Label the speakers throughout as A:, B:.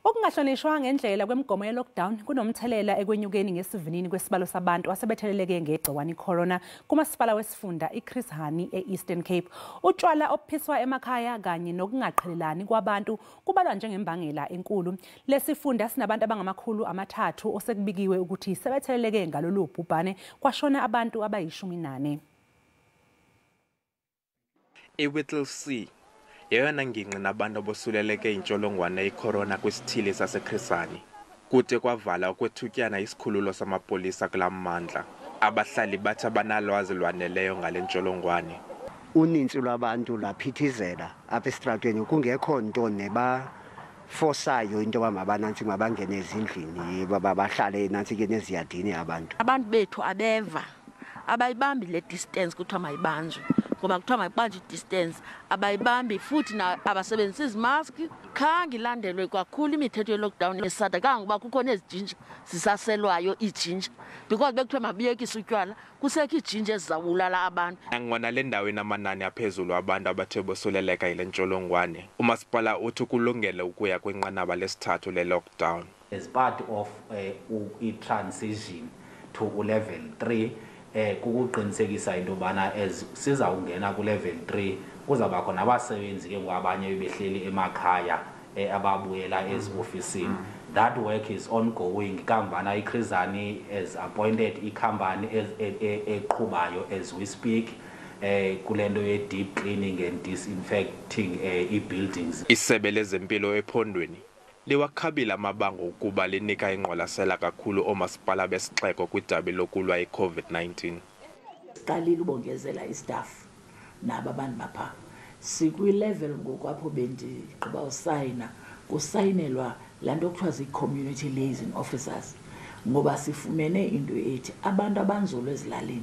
A: Ukungahlonishwa ngendlela kwemigomo ye-lockdown kunomthelela ekwenyukeni ngesivinini kwesibalo sabantu asebetheleleke ngegciwane corona kumasipala wesifunda iChris Hani e-Eastern Cape. Utshwala obuphiswa emakhaya kanye nokungaqhelelani kwabantu kubalwa njengembangela enkulu. Lesifunda sinabantu abangama300 osekubikiwe ukuthi sebetheleleke ngalolu bhubhane, kwashona abantu abayi14.
B: eWhittlesea yeyona ngingqi nabantu abosuleleke intsholongwane ye-corona kwisithili saseChris Hani. Kude kwavala ukwethutyana isikhululo samapolisa kula mmandla. Abahlali bathi abanalwazi lwaneleyo ngale ntsholongwane.
C: Uninzi lwabantu laphithizela apha esitratweni kungekho nto nebafosayo into mabanantsi mabangene ezindlini bahlale nantsi ke neziyadini abantu.
D: Abantu bethu abeva abayibambi le distance kuthiwa mayibanjwe, ngoba kuthiwa mayibanjwe distance abayibambi futhi abasebenzisa izimaski. Khange ilandelwe kakhulu imithetho ye-lockdown esada kangokuba kukho nezijinja zisaselwayo ijinja, because bekuthiwa mabiyekise utywala kusekho ijinja ezizawubulala abantu.
B: Nangona le ndawo inamanani aphezulu abantu abathe bosuleleka yile ntsholongwane, umasipala uthi kulungele ukuya kwinqanaba lesithathu le-lockdown.
E: As part of i-transition to level 3, kukuqinisekisa into yobana as sizawungena ku-level 3 kuzawuba khona abasebenzi ke ngoabanye bebehleli emakhaya ababuyela eziofisini. That work is ongoing. Kangubana iChris Hani has appointed ikhampani eqhubayo as we speak kule nto ye-deep cleaning and disinfecting i-buildings.
B: Isebe lezempilo ephondweni liwakhabile amabango ukuba linika ingqwalasela kakhulu oomasipala besixeko kwidabi lokulwa i-COVID-19.
F: Siqalile ubongezela istaff naba abantu bapha. Sikwi-level ngoku apho bendigqiba usayina kusayinelwa laa nto kuthiwa zii-community liaison officers, ngoba sifumene into ethi abantu abanzulu ezilalini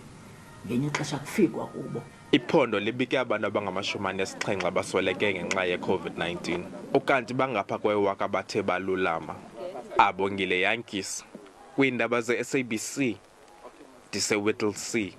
F: ngenye ixesha kufikwa kubo.
B: Iphondo libike abantu abangama-70 abasweleke ngenxa ye-COVID-19, ukanti bangapha kwewaka bathe balulama. Abongile Yankis, kwiindaba ze-SABC, ndiseWhittlesea.